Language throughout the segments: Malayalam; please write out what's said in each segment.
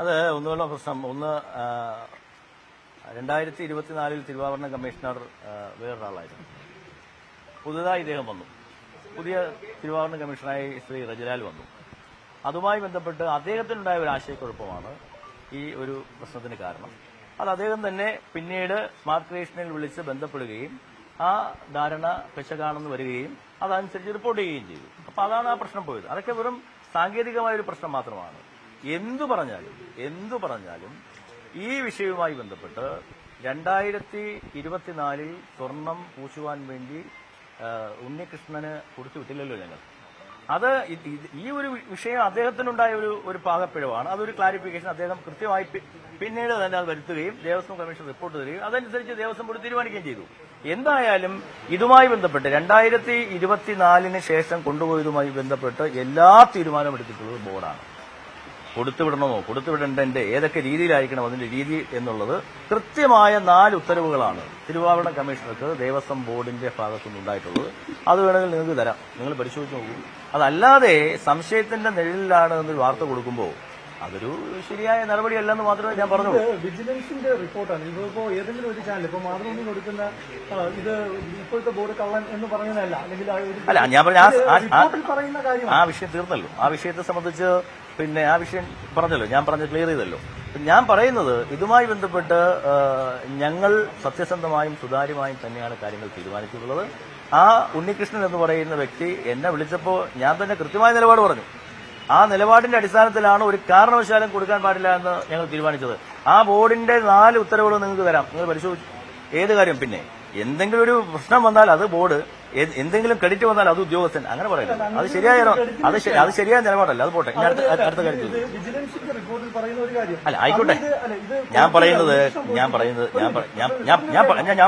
അത് ഒന്നുകൊണ്ടുള്ള പ്രശ്നം. ഒന്ന് 2024 തിരുവാഭരണ കമ്മീഷണർ വേറൊരാളായിരുന്നു. പുതുതായി ഇദ്ദേഹം വന്നു. പുതിയ തിരുവാഭരണ കമ്മീഷണറായി ശ്രീ റജിലാൽ വന്നു. അതുമായി ബന്ധപ്പെട്ട് അദ്ദേഹത്തിനുണ്ടായ ഒരു ആശയക്കുഴപ്പമാണ് ഈ ഒരു പ്രശ്നത്തിന് കാരണം. അത് അദ്ദേഹം തന്നെ പിന്നീട് സ്മാർട്ട് ക്രിയേഷനിൽ വിളിച്ച് ബന്ധപ്പെടുകയും ആ ധാരണ പെശകാണെന്ന് വരികയും അതനുസരിച്ച് റിപ്പോർട്ട് ചെയ്യുകയും ചെയ്തു. അപ്പൊ അതാണ് ആ പ്രശ്നം പോയത്. അതൊക്കെ വെറും സാങ്കേതികമായ ഒരു പ്രശ്നം മാത്രമാണ്. എന്തു പറഞ്ഞാലും ഈ വിഷയവുമായി ബന്ധപ്പെട്ട് 2024 സ്വർണം പൂശുവാൻ വേണ്ടി ഉണ്ണികൃഷ്ണന് കൊടുത്തുവിട്ടില്ലല്ലോ ഞങ്ങൾ. അത് ഈ ഒരു വിഷയം അദ്ദേഹത്തിനുണ്ടായ ഒരു പാകപ്പിഴവാണ്. അതൊരു ക്ലാരിഫിക്കേഷൻ അദ്ദേഹം കൃത്യമായി പിന്നീട് തന്നെ അത് വരുത്തുകയും ദേവസ്വം കമ്മീഷൻ റിപ്പോർട്ട് തരികയും അതനുസരിച്ച് ദേവസ്വം ബോർഡ് തീരുമാനിക്കുകയും ചെയ്തു. എന്തായാലും ഇതുമായി ബന്ധപ്പെട്ട് 2024 ശേഷം കൊണ്ടുപോയതുമായി ബന്ധപ്പെട്ട് എല്ലാ തീരുമാനവും എടുത്തിട്ടുള്ളത് ബോർഡാണ്. കൊടുത്തുവിടണമോ കൊടുത്തുവിടേണ്ടതിന്റെ ഏതൊക്കെ രീതിയിലായിരിക്കണം അതിന്റെ രീതി എന്നുള്ളത് കൃത്യമായ 4 ഉത്തരവുകളാണ് തിരുവാഭരണ കമ്മീഷണർക്ക് ദേവസ്വം ബോർഡിന്റെ ഭാഗത്തുനിന്നുണ്ടായിട്ടുള്ളത്. അത് വേണമെങ്കിൽ നിങ്ങൾക്ക് തരാം, നിങ്ങൾ പരിശോധിച്ച് നോക്കൂ. അതല്ലാതെ സംശയത്തിന്റെ നിഴലിലാണ് എന്നൊരു വാർത്ത കൊടുക്കുമ്പോൾ അതൊരു ശരിയായ നടപടിയല്ലെന്ന് മാത്രമേ ഞാൻ പറഞ്ഞുള്ളൂ. വിജിലൻസിന്റെ റിപ്പോർട്ടാണ് ഇതിപ്പോ ഏതെങ്കിലും ഒരു ചാനൽ ഇപ്പൊ മാതൃഭൂമി കൊടുക്കുന്ന ഇത് ഇപ്പോഴത്തെ ബോർഡ് കള്ളൻ എന്ന് പറയുന്നതല്ല, അല്ലെങ്കിൽ അല്ല ഞാൻ പറയുന്ന കാര്യം ആ വിഷയം തീർന്നല്ലോ. ആ വിഷയത്തെ സംബന്ധിച്ച് പിന്നെ ആ വിഷയം പറഞ്ഞല്ലോ, ഞാൻ ക്ലിയർ ചെയ്തല്ലോ. ഞാൻ പറയുന്നത് ഇതുമായി ബന്ധപ്പെട്ട് ഞങ്ങൾ സത്യസന്ധമായും സുതാര്യമായും തന്നെയാണ് കാര്യങ്ങൾ തീരുമാനിച്ചിട്ടുള്ളത്. ആ ഉണ്ണികൃഷ്ണൻ എന്ന് പറയുന്ന വ്യക്തി എന്നെ വിളിച്ചപ്പോൾ ഞാൻ തന്നെ കൃത്യമായ നിലപാട് പറഞ്ഞു. ആ നിലപാടിന്റെ അടിസ്ഥാനത്തിലാണ് ഒരു കാരണവശാലും കൊടുക്കാൻ പാടില്ല എന്ന് ഞങ്ങൾ തീരുമാനിച്ചത്. ആ ബോർഡിന്റെ 4 ഉത്തരവുകൾ നിങ്ങൾക്ക് തരാം, നിങ്ങൾ പരിശോധിച്ചു. ഏത് കാര്യം പിന്നെ എന്തെങ്കിലും ഒരു പ്രശ്നം വന്നാൽ അത് ബോർഡ്, എന്തെങ്കിലും ക്രെഡിറ്റ് വന്നാൽ അത് ഉദ്യോഗസ്ഥൻ, അങ്ങനെ പറയില്ല. അത് ശരിയായ നിലപാടല്ല. അത് പോട്ടെ, അടുത്ത കാര്യം അല്ല ആയിക്കോട്ടെ. ഞാൻ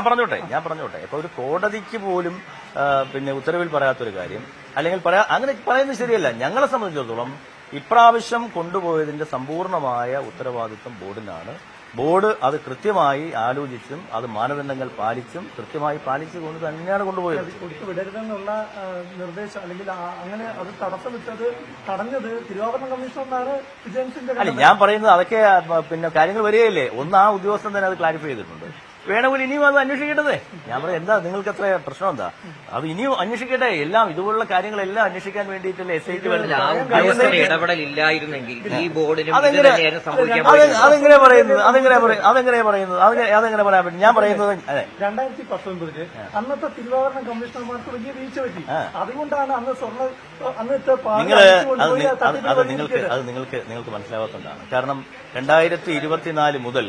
പറഞ്ഞോട്ടെ. ഇപ്പൊ ഒരു കോടതിക്ക് പോലും പിന്നെ ഉത്തരവിൽ പറയാത്തൊരു കാര്യം അല്ലെങ്കിൽ അങ്ങനെ പറയുന്നത് ശരിയല്ല. ഞങ്ങളെ സംബന്ധിച്ചിടത്തോളം ഇപ്രാവശ്യം കൊണ്ടുപോയതിന്റെ സമ്പൂർണമായ ഉത്തരവാദിത്വം ബോർഡിനാണ്. ബോർഡ് അത് കൃത്യമായി ആലോചിച്ചും അത് മാനദണ്ഡങ്ങൾ പാലിച്ചും കൃത്യമായി പാലിച്ചുകൊണ്ട് തന്നെയാണ് കൊണ്ടുപോയത്. കൊടുത്തുവിടരുതെന്നുള്ള നിർദ്ദേശം അല്ലെങ്കിൽ അങ്ങനെ അത് തടസ്സമിട്ടത് തടഞ്ഞത് തിരുവാഭരണ കമ്മീഷണറാണ് വിജിലൻസിന്റെ. അല്ല ഞാൻ പറയുന്നത് അതൊക്കെ പിന്നെ കാര്യങ്ങൾ വരികയല്ലേ. ഒന്ന് ആ ഉദ്യോഗസ്ഥൻ തന്നെ അത് ക്ലാരിഫൈ ചെയ്തിട്ടുണ്ട്. വേണമെങ്കിൽ ഇനിയും അത് അന്വേഷിക്കേണ്ടതേ. ഞാൻ പറയാം, എന്താ നിങ്ങൾക്ക് എത്ര പ്രശ്നം എന്താ, അത് ഇനിയും അന്വേഷിക്കട്ടെ. എല്ലാം ഇതുപോലുള്ള കാര്യങ്ങളെല്ലാം അന്വേഷിക്കാൻ വേണ്ടിയിട്ടല്ലേ SIT ഇടപെടലില്ലായിരുന്നെങ്കിൽ ഈ ബോർഡിന് അതെങ്ങനെ പറയുന്നത് അതെങ്ങനെ പറയാൻ പറ്റും? ഞാൻ പറയുന്നത് 2019 അന്നത്തെ തിരുവാഭരണ കമ്മീഷണർമാർക്ക് വലിയ വീഴ്ച പറ്റി. അതുകൊണ്ടാണ് നിങ്ങൾക്ക് മനസ്സിലാവാത്തതാണ്. കാരണം 2024 മുതൽ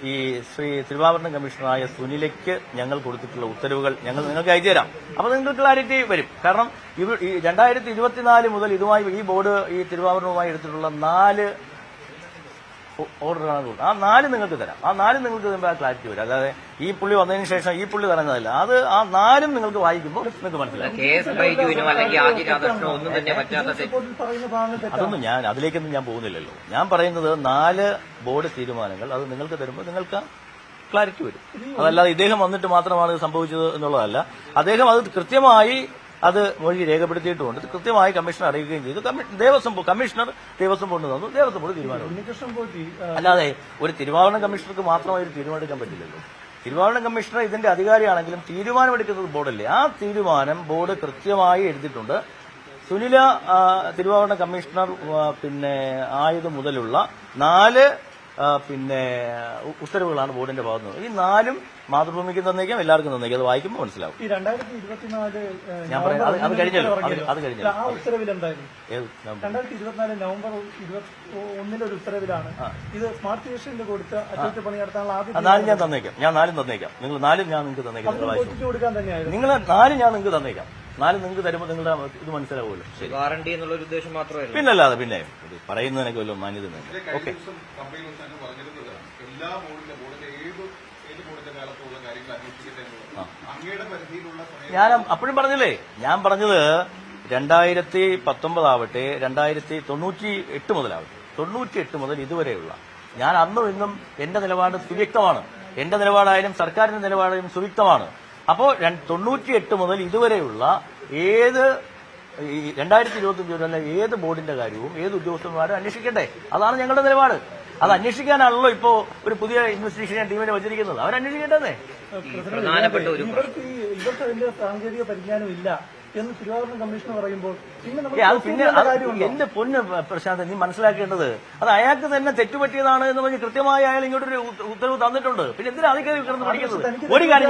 ഈ ശ്രീ തിരുവാഭരണ കമ്മീഷണറായ സുനിലയ്ക്ക് ഞങ്ങൾ കൊടുത്തിട്ടുള്ള ഉത്തരവുകൾ ഞങ്ങൾ നിങ്ങൾക്ക് അയച്ചു തരാം. അപ്പൊ നിങ്ങൾക്ക് ക്ലാരിറ്റി വരും. കാരണം ഈ 2024 മുതൽ ഇതുമായി ഈ ബോർഡ് ഈ തിരുവാഭരണവുമായി എടുത്തിട്ടുള്ള 4 ഓർഡറാണ്. ആ 4 നിങ്ങൾക്ക് തരാം. ആ 4 നിങ്ങൾക്ക് തരുമ്പോൾ ആ ക്ലാരിറ്റി വരും. അല്ലാതെ ഈ പുള്ളി വന്നതിന് ശേഷം ഈ പുള്ളി പറഞ്ഞതല്ല. അത് ആ 4 നിങ്ങൾക്ക് വായിക്കുമ്പോൾ നിങ്ങൾക്ക് മനസ്സിലാവും. അതൊന്നും ഞാൻ അതിലേക്കൊന്നും ഞാൻ പോകുന്നില്ലല്ലോ. ഞാൻ പറയുന്നത് 4 ബോർഡ് തീരുമാനങ്ങൾ അത് നിങ്ങൾക്ക് തരുമ്പോൾ നിങ്ങൾക്ക് ക്ലാരിറ്റി വരും. അതല്ലാതെ ഇദ്ദേഹം വന്നിട്ട് മാത്രമാണ് ഇത് സംഭവിച്ചത് എന്നുള്ളതല്ല. അദ്ദേഹം അത് കൃത്യമായി അത് മൊഴി രേഖപ്പെടുത്തിയിട്ടുമുണ്ട്. കൃത്യമായി കമ്മീഷണർ അറിയിക്കുകയും ചെയ്തു. കമ്മീഷണർ ദേവസ്വം ബോർഡ് തന്നു. ദേവസ്വം ബോർഡ് തീരുമാനം. അല്ലാതെ ഒരു തിരുവാഭരണ കമ്മീഷണർക്ക് മാത്രമായി ഒരു തീരുമാനമെടുക്കാൻ പറ്റില്ലല്ലോ. തിരുവാഭരണ കമ്മീഷണർ ഇതിന്റെ അധികാരിയാണെങ്കിലും തീരുമാനമെടുക്കുന്നത് ബോർഡല്ലേ. ആ തീരുമാനം ബോർഡ് കൃത്യമായി എഴുതിയിട്ടുണ്ട്. സുനില തിരുവാഭരണ കമ്മീഷണർ പിന്നെ ആയത് മുതലുള്ള 4 പിന്നെ ഉത്തരവുകളാണ് ബോർഡിന്റെ ഭാഗത്തുനിന്ന്. ഈ 4 മാതൃഭൂമിക്ക് തന്നേക്കാം, എല്ലാവർക്കും തന്നേക്കാം. അത് വായിക്കുമ്പോൾ മനസ്സിലാവും. ഈ 2024 ഞാൻ പറയാം, അത് കഴിഞ്ഞല്ലോ. ആ ഉത്തരവിലുണ്ടായിരുന്നു 2024 നവംബർ 21 ഒരു ഉത്തരവിലാണ് ഇത് സ്മാർട്ട് ക്രിയേഷനിൽ കൊടുത്ത അറ്റകുറ്റപ്പണി നടത്താനുള്ള ആദ്യം 4 ഞാൻ തന്നേക്കാം. ഞാൻ 4 തന്നേക്കാം. നിങ്ങൾ 4 ഞാൻ നിങ്ങൾക്ക് തന്നേക്കാം. കൊടുക്കാൻ തന്നെയായിരുന്നു. നിങ്ങൾ 4 ഞാൻ നിങ്ങൾക്ക് തന്നേക്കാം. 4 നിങ്ങൾക്ക് തരുമ്പോൾ നിങ്ങളുടെ ഇത് മനസ്സിലാവുമല്ലോ. ശരി, വാറണ്ടി എന്നുള്ള ഒരു ഉദ്ദേശം മാത്രമല്ല. പിന്നല്ലാതെ പിന്നെ പറയുന്നതിനൊക്കെ വല്ലതും മാന്യത. ഓക്കെ, ഞാൻ അപ്പോഴും പറഞ്ഞില്ലേ, ഞാൻ പറഞ്ഞത് 2019 ആവട്ടെ 2098 മുതലാവട്ടെ 98 മുതൽ ഇതുവരെയുള്ള ഞാൻ അന്നും ഇന്നും എന്റെ നിലപാട് സുവ്യക്തമാണ്. എന്റെ നിലപാടായാലും സർക്കാരിന്റെ നിലപാടായാലും സുവ്യക്തമാണ്. അപ്പോൾ 98 മുതൽ ഇതുവരെയുള്ള ഏത് 2025 ഏത് ബോർഡിന്റെ കാര്യവും ഏത് ഉദ്യോഗസ്ഥന്മാരും അന്വേഷിക്കട്ടെ. അതാണ് ഞങ്ങളുടെ നിലപാട്. അത് അന്വേഷിക്കാനാണല്ലോ ഇപ്പോ ഒരു പുതിയ ഇൻവെസ്റ്റിഗേഷൻ ടീമിനെ വെച്ചിരിക്കുന്നത്. അവരന്വേഷിക്കേണ്ടതേ. ഇവർക്ക് വലിയ സാങ്കേതിക പരിജ്ഞാനം ഇല്ല എന്ന് തിരുവാഭരണം കമ്മീഷൻ പറയുമ്പോൾ അത് പിന്നെ എന്റെ പൊന്ന് പ്രശാന്ത്, നീ മനസ്സിലാക്കേണ്ടത് അത് അയാൾക്ക് തന്നെ തെറ്റുപറ്റിയതാണ് എന്ന് പറഞ്ഞ് കൃത്യമായി അയാൾ ഇങ്ങോട്ടൊരു ഉത്തരവ് തന്നിട്ടുണ്ട്. പിന്നെ എന്തിനാ അധികം കിടന്ന് പഠിക്കുന്നത്? ഒരു കാര്യം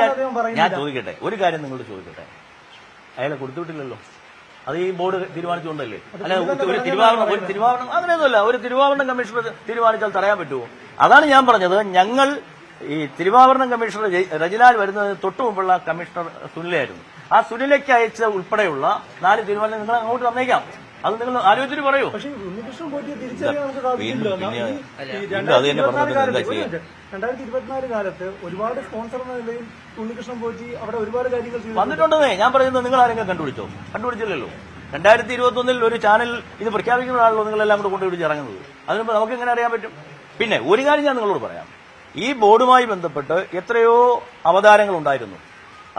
ഞാൻ ചോദിക്കട്ടെ, ഒരു കാര്യം നിങ്ങളോട് ചോദിക്കട്ടെ, അയാളെ കൊടുത്തുവിട്ടില്ലല്ലോ. അത് ഈ ബോർഡ് തീരുമാനിച്ചുകൊണ്ടല്ലേ? അല്ല, ഒരു തിരുവാഭരണം അങ്ങനെയൊന്നുമല്ല. ഒരു തിരുവാഭരണം കമ്മീഷണർ തീരുമാനിച്ചാൽ തടയാൻ പറ്റുമോ? അതാണ് ഞാൻ പറഞ്ഞത്. ഞങ്ങൾ ഈ തിരുവാഭരണം കമ്മീഷണർ രജലാൽ വരുന്നതിന് തൊട്ടു മുമ്പുള്ള കമ്മീഷണർ സുനിലായിരുന്നു. ആ സുനിലേക്ക് അയച്ച ഉൾപ്പെടെയുള്ള 4 തീരുമാനം നിങ്ങൾ അങ്ങോട്ട് തന്നേക്കാം. അത് നിങ്ങൾ ആലോചിച്ചിട്ട് പറയൂ. പക്ഷേ ഉണ്ണികൃഷ്ണൻ പോറ്റിയെ തിരിച്ചറിയാൻ നമുക്ക് സാധിക്കില്ല. 2024 കാലത്ത് ഒരുപാട് സ്പോൺസർ എന്ന നിലയിൽ ഉണ്ണികൃഷ്ണൻ പോറ്റി അവിടെ ഒരുപാട് കാര്യങ്ങൾ വന്നിട്ടുണ്ടെന്നേ ഞാൻ പറയുന്നത്. നിങ്ങൾ ആരെങ്കിലും കണ്ടുപിടിച്ചില്ലല്ലോ. 2021 ഒരു ചാനൽ ഇത് പ്രഖ്യാപിക്കുന്നതാണല്ലോ നിങ്ങളെല്ലാം കൂടെ കൊണ്ടുപിടിച്ച് ഇറങ്ങുന്നത്. അതിനുമ്പോൾ നമുക്ക് എങ്ങനെ അറിയാൻ പറ്റും? പിന്നെ ഒരു കാര്യം ഞാൻ നിങ്ങളോട് പറയാം. ഈ ബോർഡുമായി ബന്ധപ്പെട്ട് എത്രയോ അവതാരങ്ങൾ ഉണ്ടായിരുന്നു.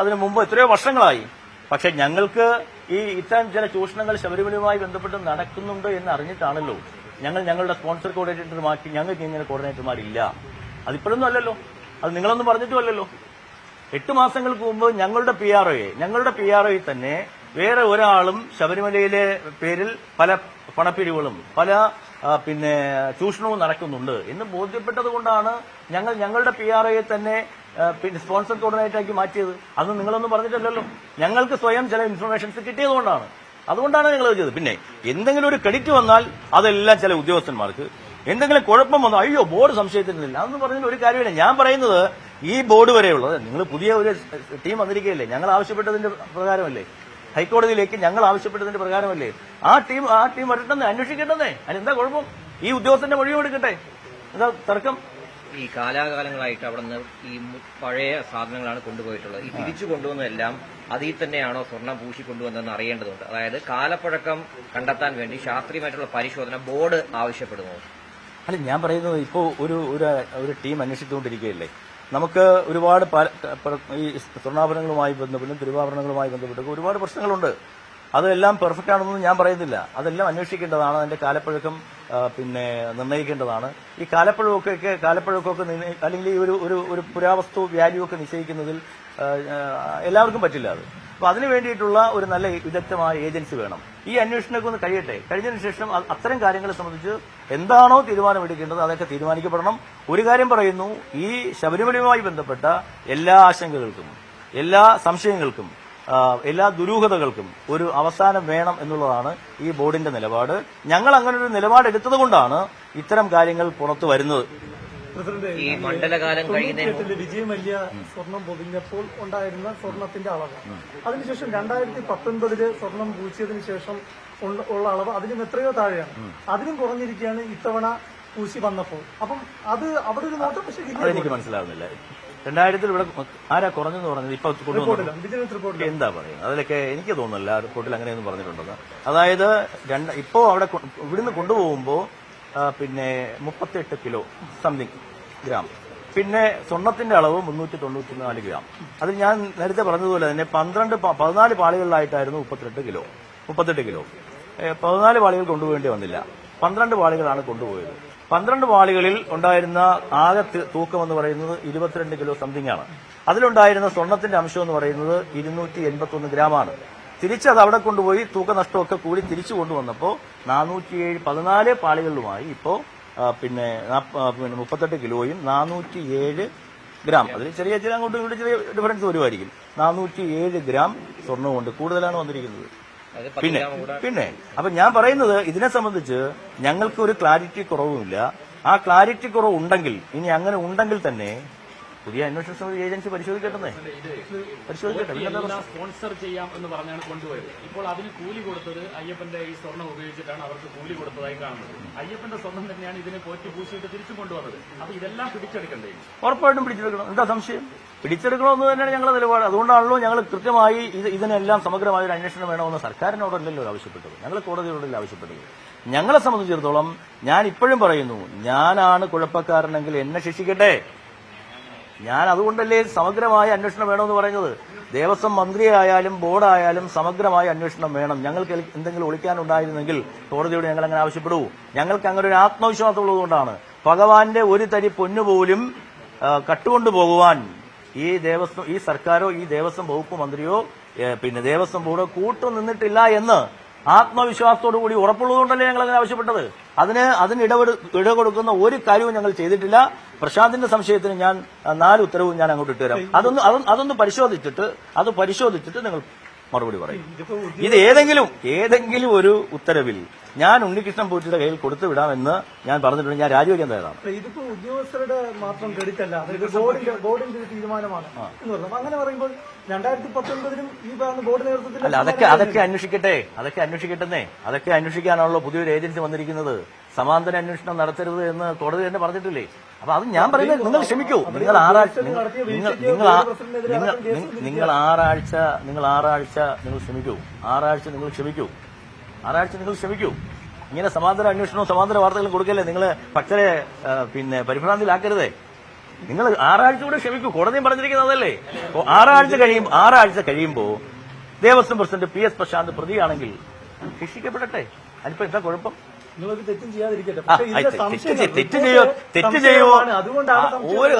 അതിനു മുമ്പ് എത്രയോ വർഷങ്ങളായി. പക്ഷെ ഞങ്ങൾക്ക് ഈ ഇത്തരം ചില ചൂഷണങ്ങൾ ശബരിമലയുമായി ബന്ധപ്പെട്ട് നടക്കുന്നുണ്ട് എന്ന് അറിഞ്ഞിട്ടാണല്ലോ ഞങ്ങളുടെ സ്പോൺസർ കോർഡിനേറ്റർ മാറ്റി. ഞങ്ങൾക്ക് ഇങ്ങനെ കോർഡിനേറ്റർമാരില്ല. അതിപ്പോഴൊന്നും അല്ലല്ലോ. അത് നിങ്ങളൊന്നും പറഞ്ഞിട്ടും അല്ലല്ലോ. 8 മാസങ്ങൾക്ക് മുമ്പ് ഞങ്ങളുടെ പി ആർ ഒയെ തന്നെ വേറെ ഒരാളും ശബരിമലയിലെ പേരിൽ പല പണപ്പിരിവുകളും പല പിന്നെ ചൂഷണവും നടക്കുന്നുണ്ട് എന്ന് ബോധ്യപ്പെട്ടത് കൊണ്ടാണ് ഞങ്ങളുടെ പി ആർ ഒയെ തന്നെ പിന്നെ സ്പോൺസർ കോർഡിനേറ്ററാക്കി മാറ്റിയത്. അന്ന് നിങ്ങളൊന്നും പറഞ്ഞിട്ടില്ലല്ലോ. ഞങ്ങൾക്ക് സ്വയം ചില ഇൻഫർമേഷൻസ് കിട്ടിയതുകൊണ്ടാണ്. അതുകൊണ്ടാണ് ഞങ്ങൾ ചെയ്തത്. പിന്നെ എന്തെങ്കിലും ഒരു ക്രെഡിറ്റ് വന്നാൽ അതെല്ലാം ചില ഉദ്യോഗസ്ഥന്മാർക്ക്, എന്തെങ്കിലും കുഴപ്പം വന്നാൽ അയ്യോ ബോർഡ് സംശയത്തിനില്ല അതെന്ന് പറഞ്ഞാൽ ഒരു കാര്യമില്ല. ഞാൻ പറയുന്നത് ഈ ബോർഡ് വരെയുള്ളത് നിങ്ങൾ പുതിയ ഒരു ടീം വന്നിരിക്കുകയല്ലേ, ഞങ്ങൾ ആവശ്യപ്പെട്ടതിന്റെ പ്രകാരമല്ലേ, ഹൈക്കോടതിയിലേക്ക് ഞങ്ങൾ ആവശ്യപ്പെട്ടതിന്റെ പ്രകാരമല്ലേ ആ ടീം വരട്ടെന്നേ, അന്വേഷിക്കട്ടെന്നേ. അതിനെന്താ കുഴപ്പം? ഈ ഉദ്യോഗസ്ഥന്റെ മൊഴിയും എടുക്കട്ടെ. എന്താ തർക്കം? ഈ കാലാകാലങ്ങളായിട്ട് അവിടെ നിന്ന് ഈ പഴയ സാധനങ്ങളാണ് കൊണ്ടുപോയിട്ടുള്ളത്. ഈ തിരിച്ചു കൊണ്ടുവന്നതെല്ലാം അതിൽ തന്നെയാണോ സ്വർണം പൂശി കൊണ്ടുവന്നതെന്ന് അറിയേണ്ടതുണ്ട്. അതായത് കാലപ്പഴക്കം കണ്ടെത്താൻ വേണ്ടി ശാസ്ത്രീയമായിട്ടുള്ള പരിശോധന ബോർഡ് ആവശ്യപ്പെടുന്നു. അല്ല, ഞാൻ പറയുന്നത് ഇപ്പോൾ ഒരു ടീം അന്വേഷിച്ചുകൊണ്ടിരിക്കുകയല്ലേ. നമുക്ക് ഒരുപാട് ഈ സ്വർണ്ണാഭരണങ്ങളുമായി ബന്ധപ്പെട്ടും തിരുവാഭരണങ്ങളുമായി ബന്ധപ്പെട്ടൊക്കെ ഒരുപാട് പ്രശ്നങ്ങളുണ്ട്. അതെല്ലാം പെർഫെക്റ്റ് ആണെന്നൊന്നും ഞാൻ പറയുന്നില്ല. അതെല്ലാം അന്വേഷിക്കേണ്ടതാണ്. അതിന്റെ കാലപ്പഴക്കം പിന്നെ നിർണ്ണയിക്കേണ്ടതാണ്. ഈ കാലപ്പഴക്കമൊക്കെ അല്ലെങ്കിൽ ഈ ഒരു പുരാവസ്തു വാല്യൂ ഒക്കെ നിശ്ചയിക്കുന്നതിൽ എല്ലാവർക്കും പറ്റില്ല. അത് അപ്പൊ അതിനു വേണ്ടിയിട്ടുള്ള ഒരു നല്ല വിദഗ്ധമായ ഏജൻസി വേണം. ഈ അന്വേഷണമൊക്കെ ഒന്ന് കഴിയട്ടെ. കഴിഞ്ഞതിന് ശേഷം അത്തരം കാര്യങ്ങളെ സംബന്ധിച്ച് എന്താണോ തീരുമാനമെടുക്കേണ്ടത് അതൊക്കെ തീരുമാനിക്കപ്പെടണം. ഒരു കാര്യം പറയുന്നു, ഈ ശബരിമലയുമായി ബന്ധപ്പെട്ട എല്ലാ ആശങ്കകൾക്കും, എല്ലാ സംശയങ്ങൾക്കും, എല്ലാ ദുരൂഹതകൾക്കും ഒരു അവസാനം വേണം എന്നുള്ളതാണ് ഈ ബോർഡിന്റെ നിലപാട്. ഞങ്ങൾ അങ്ങനെ ഒരു നിലപാടെടുത്തത് കൊണ്ടാണ് ഇത്തരം കാര്യങ്ങൾ പുറത്തു വരുന്നത്. ഈ മണ്ഡലകാലം കഴിയുന്നതിന് വിജയ് മല്യ സ്വർണം പൊതിഞ്ഞപ്പോൾ ഉണ്ടായിരുന്ന സ്വർണത്തിന്റെ അളവ്, അതിനുശേഷം 2019 സ്വർണം പൂശിയതിനു ശേഷം ഉള്ള അളവ് അതിനും എത്രയോ താഴെയാണ്. അതിനും കുറഞ്ഞിരിക്കുകയാണ് ഇത്തവണ പൂശി വന്നപ്പോൾ. അപ്പം അത് അവിടെ ഒരു നോട്ടം. പക്ഷേ അതെനിക്ക് മനസ്സിലാവുന്നില്ല. 2000 ഇവിടെ ആരാ കുറഞ്ഞെന്ന് പറഞ്ഞത്? ഇപ്പൊ കൊണ്ടുവന്നു എന്താ പറയുന്നത്? അതിലൊക്കെ എനിക്ക് തോന്നുന്നില്ല ആ റിപ്പോർട്ടിൽ അങ്ങനെയൊന്നും പറഞ്ഞിട്ടുണ്ടെന്ന്. അതായത് ഇപ്പോ അവിടെ ഇവിടുന്ന് കൊണ്ടുപോകുമ്പോ പിന്നെ 38 കിലോ സംതിങ് ഗ്രാം, പിന്നെ സ്വർണത്തിന്റെ അളവ് 394 ഗ്രാം. അതിൽ ഞാൻ നേരത്തെ പറഞ്ഞതുപോലെ തന്നെ 14 പാളികളിലായിട്ടായിരുന്നു 38 കിലോ. 14 പാളികൾ കൊണ്ടുപോകേണ്ടി വന്നില്ല. 12 പാളികളാണ് കൊണ്ടുപോയത്. 12 പാളികളിൽ ഉണ്ടായിരുന്ന ആകെ തൂക്കം എന്ന് പറയുന്നത് 22 കിലോ സംതിങ് ആണ്. അതിലുണ്ടായിരുന്ന സ്വർണത്തിന്റെ അംശം എന്ന് പറയുന്നത് 281 ഗ്രാമാണ്. തിരിച്ചത് അവിടെ കൊണ്ടുപോയി തൂക്കനഷ്ടമൊക്കെ കൂടി തിരിച്ചു കൊണ്ടുവന്നപ്പോൾ 14 പാളികളിലുമായി ഇപ്പോ പിന്നെ 38 കിലോയും 407 ഗ്രാം. അതിൽ ചെറിയ അങ്ങോട്ടും ഇങ്ങോട്ടും ചെറിയ ഡിഫറൻസ് വരുമായിരിക്കും. 407 ഗ്രാം സ്വർണ്ണമുണ്ട്, കൂടുതലാണ് വന്നിരിക്കുന്നത്. പിന്നെ അപ്പൊ ഞാൻ പറയുന്നത് ഇതിനെ സംബന്ധിച്ച് ഞങ്ങൾക്ക് ഒരു ക്ലാരിറ്റി കുറവുമില്ല. ആ ക്ലാരിറ്റി കുറവ് ഉണ്ടെങ്കിൽ, ഇനി അങ്ങനെ ഉണ്ടെങ്കിൽ തന്നെ പുതിയ അന്വേഷണ സമിതി ഏജൻസി പരിശോധിക്കട്ടെ. സ്പോൺസർ ചെയ്യാം എന്ന് പറഞ്ഞാണ് കൊണ്ടുപോയത്. ഇപ്പോൾ അതിന് കൂലി കൊടുത്തത് അയ്യപ്പന്റെ ഈ സ്വർണം ഉപയോഗിച്ചിട്ടാണ് അവർക്ക് കൂലി കൊടുത്തതായി കാണുന്നത്. അയ്യപ്പന്റെ സ്വർണം തന്നെയാണ് ഇതിനെ പോറ്റി പൂശിയിട്ട് തിരിച്ചു കൊണ്ടുവന്നത്. അപ്പൊ ഇതെല്ലാം പിടിച്ചെടുക്കണ്ടേ? ഉറപ്പായിട്ടും പിടിച്ചെടുക്കണം. എന്താ സംശയം? പിടിച്ചെടുക്കണമെന്ന് തന്നെയാണ് ഞങ്ങളുടെ നിലപാട്. അതുകൊണ്ടാണല്ലോ ഞങ്ങൾ കൃത്യമായി ഇതിനെല്ലാം സമഗ്രമായ ഒരു അന്വേഷണം വേണമെന്ന് സർക്കാരിനോടല്ലല്ലോ ആവശ്യപ്പെട്ടത്, ഞങ്ങൾ കോടതിയോടല്ല ആവശ്യപ്പെട്ടത്. ഞങ്ങളെ സംബന്ധിച്ചിടത്തോളം ഞാൻ ഇപ്പോഴും പറയുന്നു, ഞാനാണ് കുഴപ്പക്കാരനെങ്കിൽ എന്നെ ശിക്ഷിക്കട്ടെ. ഞാൻ അതുകൊണ്ടല്ലേ സമഗ്രമായ അന്വേഷണം വേണമെന്ന് പറയുന്നത്. ദേവസ്വം മന്ത്രിയായാലും ബോർഡായാലും സമഗ്രമായ അന്വേഷണം വേണം. ഞങ്ങൾക്ക് എന്തെങ്കിലും ഒളിക്കാനുണ്ടായിരുന്നെങ്കിൽ കോടതിയോട് ഞങ്ങൾ അങ്ങനെ ആവശ്യപ്പെടൂ. ഞങ്ങൾക്ക് അങ്ങനെ ഒരു ആത്മവിശ്വാസം ഉള്ളതുകൊണ്ടാണ് ഭഗവാന്റെ ഒരു തരി പൊന്നുപോലും കട്ടുകൊണ്ടു പോകുവാൻ ഈ സർക്കാരോ ഈ ദേവസ്വം വകുപ്പ് മന്ത്രിയോ പിന്നെ ദേവസ്വം ബോർഡോ കൂട്ടുനിന്നിട്ടില്ല എന്ന് ആത്മവിശ്വാസത്തോടു കൂടി ഉറപ്പുള്ളതുകൊണ്ടല്ലേ ഞങ്ങൾ അങ്ങനെ ആവശ്യപ്പെട്ടത്. അതിന് ഇട കൊടുക്കുന്ന ഒരു കാര്യവും ഞങ്ങൾ ചെയ്തിട്ടില്ല. പ്രശാന്തിന്റെ സംശയത്തിന് ഞാൻ 4 ഉത്തരവും ഞാൻ അങ്ങോട്ട് ഇട്ടുതരാം. അതൊന്ന് പരിശോധിച്ചിട്ട് നിങ്ങൾ മറുപടി പറയും. ഇത് ഏതെങ്കിലും ഒരു ഉത്തരവിൽ ഞാൻ ഉണ്ണികൃഷ്ണൻ പോറ്റിയുടെ കയ്യിൽ കൊടുത്തു വിടാമെന്ന് ഞാൻ പറഞ്ഞിട്ടുണ്ട്. ഞാൻ രാജിവെക്കാൻ തയ്യാറാണ്. ഇതിപ്പോ ഉദ്യോഗസ്ഥരുടെ മാത്രം ക്രെഡിറ്റ് അല്ല, അതായത് ബോർഡിന്റെ ഒരു തീരുമാനമാണ് എന്ന് പറഞ്ഞു. അങ്ങനെ പറയുമ്പോൾ 2019 ഈ ബോർഡ് നേതൃത്വത്തിൽ അല്ല, അതൊക്കെ അന്വേഷിക്കട്ടെന്നേ. അതൊക്കെ അന്വേഷിക്കാനാണല്ലോ പുതിയൊരു ഏജൻസി വന്നിരിക്കുന്നത്. സമാന്തര അന്വേഷണം നടത്തരുത് എന്ന് കോടതി തന്നെ പറഞ്ഞിട്ടില്ലേ? അപ്പൊ അത് ഞാൻ പറയുന്നത് നിങ്ങൾ ക്ഷമിക്കൂ. നിങ്ങൾ ആറാഴ്ച നിങ്ങൾ ക്ഷമിക്കൂ. ഇങ്ങനെ സമാന്തര അന്വേഷണവും സമാന്തര വാർത്തകളും കൊടുക്കല്ലേ. നിങ്ങൾ ഭക്തരെ പിന്നെ പരിഭ്രാന്തിയിലാക്കരുതേ. നിങ്ങൾ 6 ആഴ്ച കൂടെ ക്ഷമിക്കൂ. കോടതിയും പറഞ്ഞിരിക്കുന്നതല്ലേ. 6 ആഴ്ച കഴിയുമ്പോ ദേവസ്വം പ്രസിഡന്റ് PS പ്രശാന്ത് പ്രതിയാണെങ്കിൽ ശിക്ഷിക്കപ്പെടട്ടെ. അതിനിപ്പോ എന്താ കുഴപ്പം? നിങ്ങൾക്ക് തെറ്റും ചെയ്യാതിരിക്കട്ടെ. തെറ്റ് ചെയ്യുമോ?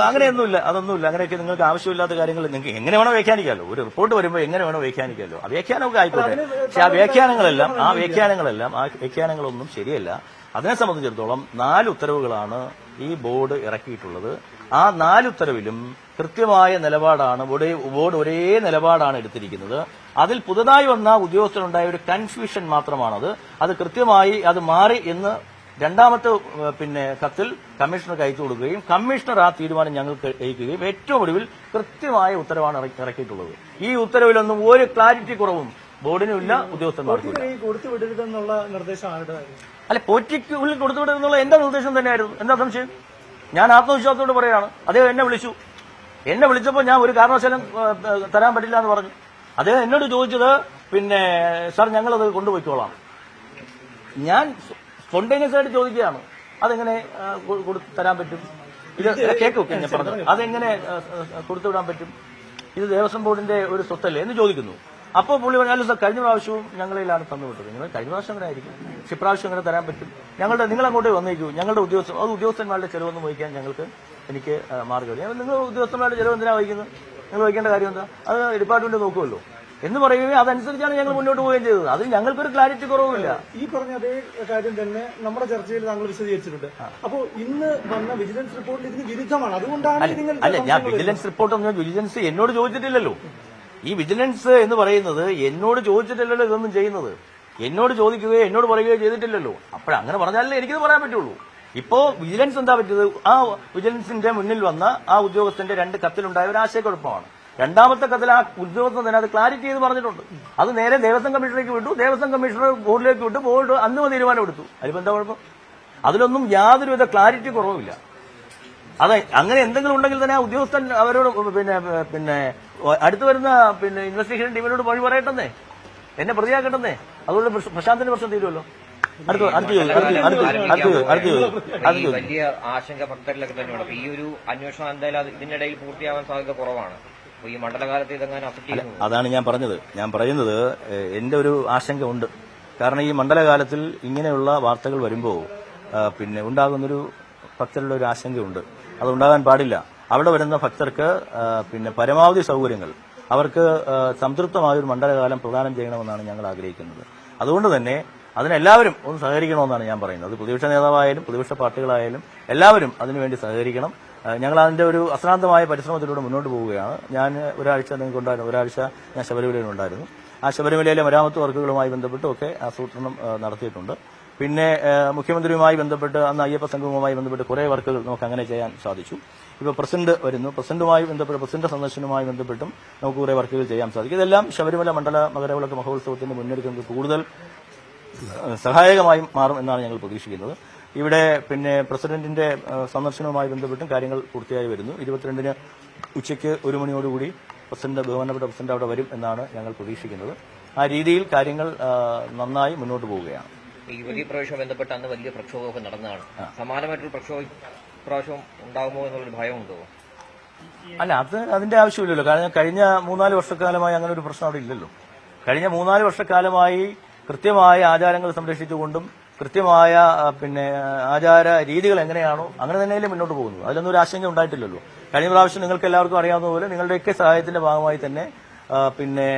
അങ്ങനെയൊന്നുമില്ല. അതൊന്നുമില്ല. അങ്ങനെയൊക്കെ നിങ്ങൾക്ക് ആവശ്യമില്ലാത്ത കാര്യങ്ങൾ നിങ്ങൾക്ക് എങ്ങനെ വേണോ വ്യാഖ്യാനിക്കാമല്ലോ. ഒരു റിപ്പോർട്ട് വരുമ്പോൾ എങ്ങനെ വേണോ വ്യാഖ്യാനിക്കാമല്ലോ. ആ വ്യാഖ്യാനമൊക്കെ ആയിക്കോട്ടെ. പക്ഷെ ആ വ്യാഖ്യാനങ്ങളൊന്നും ശരിയല്ല. അതിനെ സംബന്ധിച്ചിടത്തോളം 4 ഉത്തരവുകളാണ് ഈ ബോർഡ് ഇറക്കിയിട്ടുള്ളത്. ആ 4 ഉത്തരവിലും കൃത്യമായ നിലപാടാണ് ബോർഡ് ഒരേ നിലപാടാണ് എടുത്തിരിക്കുന്നത്. അതിൽ പുതുതായി വന്ന ഉദ്യോഗസ്ഥരുണ്ടായ ഒരു കൺഫ്യൂഷൻ മാത്രമാണത്. അത് കൃത്യമായി അത് മാറി എന്ന് രണ്ടാമത്തെ പിന്നെ കത്തിൽ കമ്മീഷണർക്ക് അയച്ചു കൊടുക്കുകയും കമ്മീഷണർ ആ തീരുമാനം ഞങ്ങൾക്ക് അയക്കുകയും ഏറ്റവും ഒടുവിൽ കൃത്യമായ ഉത്തരവാണ് ഇറക്കിയിട്ടുള്ളത്. ഈ ഉത്തരവിലൊന്നും ഒരു ക്ലാരിറ്റി കുറവും ബോർഡിനുമില്ല, ഉദ്യോഗസ്ഥന്മാർക്കും കൊടുത്തുവിടരുതെന്നുള്ള നിർദ്ദേശം അല്ല, പോറ്റിക്ക് ഉള്ളിൽ കൊടുത്തുവിടരുതെന്നുള്ള എന്റെ നിർദ്ദേശം തന്നെയായിരുന്നു. എന്താ സംശയം? ഞാൻ ആത്മവിശ്വാസത്തോട് പറയാണ്. അദ്ദേഹം എന്നെ വിളിച്ചപ്പോൾ ഞാൻ ഒരു കാരണവശാലും തരാൻ പറ്റില്ല എന്ന് പറഞ്ഞു. അദ്ദേഹം എന്നോട് ചോദിച്ചത് പിന്നെ സാർ ഞങ്ങളത് കൊണ്ടുപോയിക്കോളാം. ഞാൻ സ്പോണ്ടേനിയസ് ആയിട്ട് ചോദിക്കുകയാണ്, അതെങ്ങനെ തരാൻ പറ്റും? ഇത് കേൾക്കും ഞാൻ പറഞ്ഞു, അതെങ്ങനെ കൊടുത്തുവിടാൻ പറ്റും? ഇത് ദേവസ്വം ബോർഡിന്റെ ഒരു സ്വത്തല്ലേ എന്ന് ചോദിക്കുന്നു. അപ്പോൾ പുള്ളി പറഞ്ഞാലും സാർ കഴിഞ്ഞ പ്രാവശ്യവും ഞങ്ങളിലാണ് തന്നുവിട്ടത്. നിങ്ങൾ കഴിഞ്ഞ പ്രാവശ്യം അങ്ങനെ ആയിരിക്കും, പക്ഷെ ഇപ്രാവശ്യം അങ്ങനെ തരാൻ പറ്റും. നിങ്ങൾ അങ്ങോട്ട് വന്നേക്കൂ. ഞങ്ങളുടെ ഉദ്യോഗസ്ഥന്മാരുടെ ചെലവൊന്നും വഹിക്കാൻ എനിക്ക് മാർഗ്ഗമില്ല. നിങ്ങൾ ഉദ്യോഗസ്ഥന്മാരുടെ ചെലവ് എന്തിനാ വഹിക്കുന്നത്? നിങ്ങൾ വഹിക്കേണ്ട കാര്യം എന്താ? അത് ഡിപ്പാർട്ട്മെന്റ് നോക്കുമല്ലോ എന്ന് പറയുകയും അതനുസരിച്ചാണ് ഞങ്ങൾ മുന്നോട്ട് പോവുകയും ചെയ്തത്. അതിൽ ഞങ്ങൾക്കൊരു ക്ലാരിറ്റി കുറവില്ല. ഈ പറഞ്ഞ അതേ കാര്യം തന്നെ നമ്മുടെ ചർച്ചയിൽ താങ്കൾ വിശദീകരിച്ചിട്ടുണ്ട്. അപ്പോൾ ഇന്ന് വന്ന വിജിലൻസ് റിപ്പോർട്ടിൽ ഇതിന് വിരുദ്ധമാണ്. അതുകൊണ്ടാണ് ഞാൻ വിജിലൻസ് റിപ്പോർട്ടൊന്നും വിജിലൻസ് എന്നോട് ചോദിച്ചിട്ടില്ലല്ലോ. ഈ വിജിലൻസ് എന്ന് പറയുന്നത് എന്നോട് ചോദിച്ചിട്ടില്ലല്ലോ ഇതൊന്നും ചെയ്യുന്നത്. എന്നോട് ചോദിക്കുകയോ എന്നോട് പറയുകയോ ചെയ്തിട്ടില്ലല്ലോ. അപ്പോഴങ്ങനെ പറഞ്ഞാലേ എനിക്കിത് പറയാൻ പറ്റുള്ളൂ. ഇപ്പോ വിജിലൻസ് എന്താ പറ്റിയത്? ആ വിജിലൻസിന്റെ മുന്നിൽ വന്ന ആ ഉദ്യോഗസ്ഥന്റെ 2 കത്തിലുണ്ടായ ഒരു ആശയക്കുഴപ്പമാണ്. രണ്ടാമത്തെ കത്തിൽ ആ ഉദ്യോഗസ്ഥൻ തന്നെ അത് ക്ലാരിറ്റി ചെയ്ത് പറഞ്ഞിട്ടുണ്ട്. അത് നേരെ ദേവസ്വം കമ്മീഷണറേക്ക് വിട്ടു. ദേവസ്വം കമ്മീഷണർ ബോർഡിലേക്ക് വിട്ടു. ബോർഡ് അന്ന് തീരുമാനം എടുത്തു. അതിപ്പോ എന്താ കുഴപ്പം? അതിലൊന്നും യാതൊരുവിധ ക്ലാരിറ്റി കുറവുമില്ല. അങ്ങനെ എന്തെങ്കിലും ഉണ്ടെങ്കിൽ തന്നെ ആ ഉദ്യോഗസ്ഥൻ അവരോട് പിന്നെ അടുത്ത് വരുന്ന ഇൻവെസ്റ്റിഗേഷൻ ടീമിനോട് വഴി പറയട്ടെന്നേ, എന്നെ പ്രതിയാക്കട്ടെന്നേ. അതുകൊണ്ട് പ്രശാന്തിന്റെ പ്രശ്നം തീരുമല്ലോ. വലിയ ആശങ്ക ഭക്തരിലൊക്കെ തന്നെയാണ്. ഈ ഒരു അന്വേഷണം എന്തായാലും ഇതിനിടയിൽ പൂർത്തിയാവാൻ സാധ്യത കുറവാണ്. ഈ മണ്ഡലകാലത്ത് ഇതെങ്ങനെ അഫക്ട് ചെയ്യുന്നു? അതാണ് ഞാൻ പറയുന്നത് എന്റെ ഒരു ആശങ്ക ഉണ്ട്. കാരണം ഈ മണ്ഡലകാലത്തിൽ ഇങ്ങനെയുള്ള വാർത്തകൾ വരുമ്പോൾ ഉണ്ടാകുന്നൊരു ഭക്തരുടെ ഒരു ആശങ്കയുണ്ട്. അതുണ്ടാകാൻ പാടില്ല. അവിടെ വരുന്ന ഭക്തർക്ക് പരമാവധി സൗകര്യങ്ങൾ അവർക്ക് സംതൃപ്തമായ ഒരു മണ്ഡലകാലം പ്രദാനം ചെയ്യണമെന്നാണ് ഞങ്ങൾ ആഗ്രഹിക്കുന്നത്. അതുകൊണ്ട് തന്നെ അതിനെല്ലാവരും ഒന്ന് സഹകരിക്കണമെന്നാണ് ഞാൻ പറയുന്നത്. പ്രതിപക്ഷ നേതാവായാലും പ്രതിപക്ഷ പാർട്ടികളായാലും എല്ലാവരും അതിനുവേണ്ടി സഹകരിക്കണം. ഞങ്ങൾ അതിന്റെ ഒരു അശ്രാന്തമായ പരിശ്രമത്തിലൂടെ മുന്നോട്ട് പോവുകയാണ്. ഞാൻ ഒരാഴ്ച ഞാൻ ശബരിമലയിലുണ്ടായിരുന്നു. ആ ശബരിമലയിലെ മരാമത്ത് വർക്കുകളുമായി ബന്ധപ്പെട്ടൊക്കെ ആസൂത്രണം നടത്തിയിട്ടുണ്ട്. പിന്നെ മുഖ്യമന്ത്രിയുമായി ബന്ധപ്പെട്ട് അന്ന് അയ്യപ്പ സംഗമവുമായി ബന്ധപ്പെട്ട് കുറെ വർക്കുകൾ നമുക്ക് അങ്ങനെ ചെയ്യാൻ സാധിച്ചു. ഇപ്പോൾ പ്രസിഡന്റ് വരുന്നു. പ്രസിഡന്റ് സന്ദർശനവുമായി ബന്ധപ്പെട്ടും നമുക്ക് കുറെ വർക്കുകൾ ചെയ്യാൻ സാധിക്കും. ഇതെല്ലാം ശബരിമല മണ്ഡല മകരവിളക്ക് മഹോത്സവത്തിന്റെ മുന്നൊരുക്കങ്ങൾക്ക് കൂടുതൽ സഹായകമായി മാറും എന്നാണ് ഞങ്ങൾ പ്രതീക്ഷിക്കുന്നത്. ഇവിടെ പ്രസിഡന്റിന്റെ സന്ദർശനവുമായി ബന്ധപ്പെട്ടും കാര്യങ്ങൾ പൂർത്തിയായി വരുന്നു. 22-ന് ഉച്ചയ്ക്ക് 1 മണിയോടുകൂടി ബഹുമാനപ്പെട്ട പ്രസിഡന്റ് അവിടെ വരും എന്നാണ് ഞങ്ങൾ പ്രതീക്ഷിക്കുന്നത്. ആ രീതിയിൽ കാര്യങ്ങൾ നന്നായി മുന്നോട്ട് പോവുകയാണ്. ഈ വലിയ പ്രവേശനം ബന്ധപ്പെട്ട് അന്ന് വലിയ പ്രക്ഷോഭമൊക്കെ നടന്നതാണ്. സമാനമായിട്ടുള്ള പ്രക്ഷോഭം ഉണ്ടാകുമോ എന്നുള്ളൊരു ഭയമുണ്ടോ? അല്ല, അതിന്റെ ആവശ്യമില്ലല്ലോ. കാരണം കഴിഞ്ഞ 3-4 വർഷക്കാലമായി അങ്ങനെ ഒരു പ്രശ്നം അവിടെ ഇല്ലല്ലോ. കഴിഞ്ഞ 3-4 വർഷക്കാലമായി കൃത്യമായ ആചാരങ്ങൾ സംരക്ഷിച്ചുകൊണ്ടും കൃത്യമായ പിന്നെ ആചാര രീതികൾ എങ്ങനെയാണോ അങ്ങനെ തന്നെയല്ലേ മുന്നോട്ട് പോകുന്നത്. അതിലൊന്നും ഒരു ആശങ്ക ഉണ്ടായിട്ടില്ലല്ലോ. കഴിഞ്ഞ പ്രാവശ്യം നിങ്ങൾക്ക് എല്ലാവർക്കും അറിയാവുന്ന പോലെ നിങ്ങളുടെയൊക്കെ സഹായത്തിന്റെ ഭാഗമായി തന്നെ പിന്നെ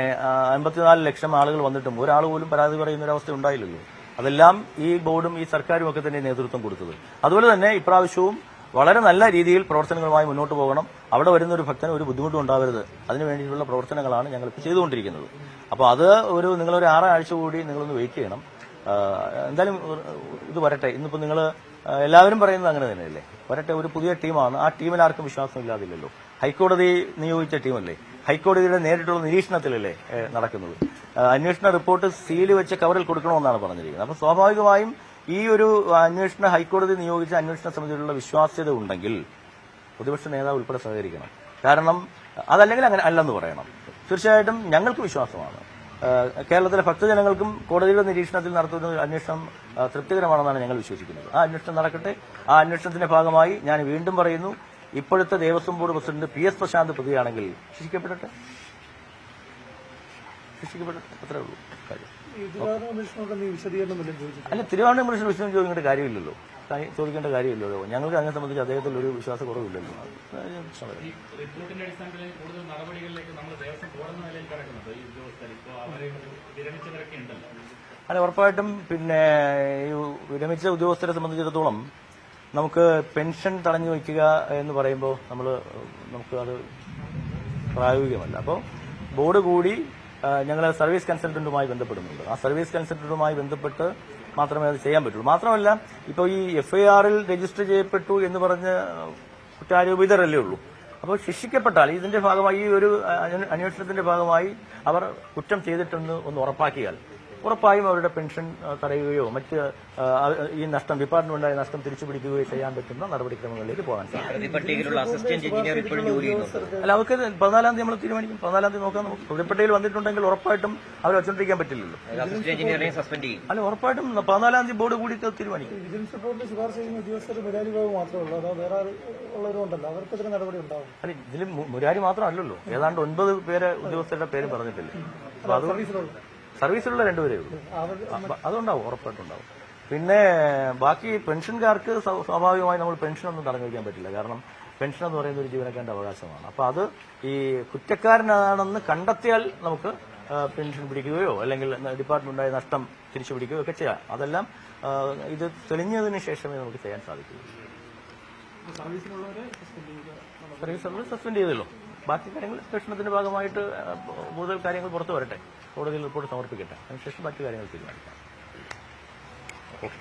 54 ലക്ഷം ആളുകൾ വന്നിട്ടും ഒരാൾ പോലും പരാതി പറയുന്ന ഒരു അവസ്ഥ ഉണ്ടായില്ലല്ലോ. അതെല്ലാം ഈ ബോർഡും ഈ സർക്കാരും ഒക്കെ തന്നെ നേതൃത്വം കൊടുത്തത്. അതുപോലെ തന്നെ ഇപ്രാവശ്യവും വളരെ നല്ല രീതിയിൽ പ്രവർത്തനങ്ങളുമായി മുന്നോട്ട് പോകണം. അവിടെ വരുന്ന ഒരു ഭക്തന് ഒരു ബുദ്ധിമുട്ടും ഉണ്ടാവരുത്. അതിനു വേണ്ടിയിട്ടുള്ള പ്രവർത്തനങ്ങളാണ് ഞങ്ങൾ ഇപ്പോൾ ചെയ്തുകൊണ്ടിരിക്കുന്നത്. അപ്പോൾ അത് നിങ്ങളൊരു 6 ആഴ്ച കൂടി നിങ്ങളൊന്ന് വെയിറ്റ് ചെയ്യണം. എന്തായാലും ഇത് വരട്ടെ. ഇന്നിപ്പോൾ നിങ്ങൾ എല്ലാവരും പറയുന്നത് അങ്ങനെ തന്നെയല്ലേ. വരട്ടെ, ഒരു പുതിയ ടീമാണ്. ആ ടീമിൽ ആർക്കും വിശ്വാസമില്ലാതില്ലല്ലോ. ഹൈക്കോടതി നിയോഗിച്ച ടീമല്ലേ, ഹൈക്കോടതിയുടെ നേരിട്ടുള്ള നിരീക്ഷണത്തിലല്ലേ നടക്കുന്നത്. അന്വേഷണ റിപ്പോർട്ട് സീല് വെച്ച് കവറിൽ കൊടുക്കണമെന്നാണ് പറഞ്ഞിരിക്കുന്നത്. അപ്പോൾ സ്വാഭാവികമായും ഈ ഒരു അന്വേഷണ ഹൈക്കോടതി നിയോഗിച്ച അന്വേഷണ സമിതിയിലുള്ള വിശ്വാസ്യത ഉണ്ടെങ്കിൽ പ്രതിപക്ഷ നേതാവ് ഉൾപ്പെടെ സഹകരിക്കണം. കാരണം അതല്ലെങ്കിൽ അങ്ങനെ അല്ലെന്ന് പറയണം. തീർച്ചയായിട്ടും ഞങ്ങൾക്ക് വിശ്വാസമാണ്. കേരളത്തിലെ ഭക്തജനങ്ങൾക്കും കോടതിയുടെ നിരീക്ഷണത്തിൽ നടത്തുന്ന ഒരു അന്വേഷണം തൃപ്തികരമാണെന്നാണ് ഞങ്ങൾ വിശ്വസിക്കുന്നത്. ആ അന്വേഷണം നടക്കട്ടെ. ആ അന്വേഷണത്തിന്റെ ഭാഗമായി ഞാൻ വീണ്ടും പറയുന്നു, ഇപ്പോഴത്തെ Devaswom board president PS Prasanth പ്രതിയാണെങ്കിൽ ശിക്ഷിക്കപ്പെടട്ടെ. അത്രേ ഉള്ളൂ കാര്യം. അല്ല, തിരുവാഭരണ കമ്മീഷൻ വിഷയം ചോദിക്കേണ്ട കാര്യമില്ലല്ലോ. ഞങ്ങൾക്ക് അതിനെ സംബന്ധിച്ച് അദ്ദേഹത്തിൽ ഒരു വിശ്വാസ കുറവില്ലല്ലോ. റിപ്പോർട്ടിന്റെ അടിസ്ഥാനത്തിൽ കൂടുതൽ നടപടികളിലേക്ക് നമ്മൾ ദേവസ്വം പോകുന്ന നിലയിൽ കിടക്കുന്നത് ഈ ഉദ്യോഗസ്ഥർ ഇപ്പോൾ അവരെ വിരമിച്ചവരൊക്കെ ഉണ്ടല്ലോ. അല്ല, ഉറപ്പായിട്ടും പിന്നെ ഈ വിരമിച്ച ഉദ്യോഗസ്ഥരെ സംബന്ധിച്ചിടത്തോളം നമുക്ക് പെൻഷൻ തടഞ്ഞു വയ്ക്കുക എന്ന് പറയുമ്പോൾ നമുക്ക് അത് പ്രായോഗികമല്ല. അപ്പോൾ ബോർഡ് കൂടി ഞങ്ങൾ സർവീസ് കൺസൾട്ടന്റുമായി ബന്ധപ്പെടുന്നുണ്ട്. ആ സർവീസ് കൺസൾട്ടന്റുമായി ബന്ധപ്പെട്ട് മാത്രമേ അത് ചെയ്യാൻ പറ്റുള്ളൂ. മാത്രമല്ല, ഇപ്പോൾ ഈ FIR-ൽ രജിസ്റ്റർ ചെയ്യപ്പെട്ടു എന്ന് പറഞ്ഞ് കുറ്റാരോപിതരല്ലേ ഉള്ളൂ. അപ്പോൾ ശിക്ഷിക്കപ്പെട്ടാൽ ഇതിന്റെ ഭാഗമായി ഈ ഒരു അന്വേഷണത്തിന്റെ ഭാഗമായി അവർ കുറ്റം ചെയ്തിട്ടെന്ന് ഉറപ്പാക്കിയാൽ ഉറപ്പായും അവരുടെ പെൻഷൻ തടയുകയോ മറ്റ് ഈ നഷ്ടം ഡിപ്പാർട്ട്മെന്റായ നഷ്ടം തിരിച്ചുപിടിക്കുകയോ ചെയ്യാൻ പറ്റുന്ന നടപടിക്രമങ്ങളിലേക്ക് പോകാൻ സാധിക്കും. അല്ല, അവർക്ക് 14-ാം തീയതി നമ്മൾ തീരുമാനിക്കും. 14-ാം തീയതി നോക്കാം. നമുക്ക് പ്രതിപ്പട്ടികയിൽ വന്നിട്ടുണ്ടെങ്കിൽ ഉറപ്പായിട്ടും അവർ വച്ചുകൊണ്ടിരിക്കാൻ പറ്റില്ലല്ലോ. അല്ല, ഉറപ്പായിട്ടും 14-ാം തീയതി ബോർഡ് കൂടി തീരുമാനിക്കും. വിജിലൻസ് റിപ്പോർട്ടിൽ ശുപാർശ ചെയ്യുന്ന ഉദ്യോഗസ്ഥർ മുരാരി ബാബു മാത്രമേ ഉള്ളൂ. അതോ വേറെ ഉള്ളവരുണ്ടല്ലോ, അവർക്കെതിരെ നടപടി ഉണ്ടാവും? അല്ല, ഇതിൽ മുരാരി മാത്രമല്ലല്ലോ, ഏതാണ്ട് 9 പേര് ഉദ്യോഗസ്ഥരുടെ പേര് പറഞ്ഞിട്ടില്ല. അപ്പൊ അത് സർവീസിലുള്ള 2 പേരേ ഉള്ളൂ. അതുണ്ടാവും, ഉറപ്പായിട്ടുണ്ടാവും. പിന്നെ ബാക്കി പെൻഷൻകാർക്ക് സ്വാഭാവികമായി നമ്മൾ പെൻഷനൊന്നും തടഞ്ഞു വയ്ക്കാൻ പറ്റില്ല. കാരണം പെൻഷൻ എന്ന് പറയുന്ന ഒരു ജീവനക്കാരന്റെ അവകാശമാണ്. അപ്പൊ അത് ഈ കുറ്റക്കാരനാണെന്ന് കണ്ടെത്തിയാൽ നമുക്ക് പെൻഷൻ പിടിക്കുകയോ അല്ലെങ്കിൽ ഡിപ്പാർട്ട്മെന്റായ നഷ്ടം തിരിച്ചു പിടിക്കുകയോ ഒക്കെ ചെയ്യാം. അതെല്ലാം ഇത് തെളിഞ്ഞതിന് ശേഷമേ നമുക്ക് ചെയ്യാൻ സാധിക്കൂ. സർവീസുള്ളവരെ സസ്പെൻഡ് ചെയ്തല്ലോ. ബാക്കി കാര്യങ്ങൾ അന്വേഷണത്തിന്റെ ഭാഗമായിട്ട് കൂടുതൽ കാര്യങ്ങൾ പുറത്തു വരട്ടെ, കോടതിയിൽ റിപ്പോർട്ട് സമർപ്പിക്കട്ടെ, അതിനുശേഷം മറ്റു കാര്യങ്ങൾ തീരുമാനിക്കാം. ഓക്കെ.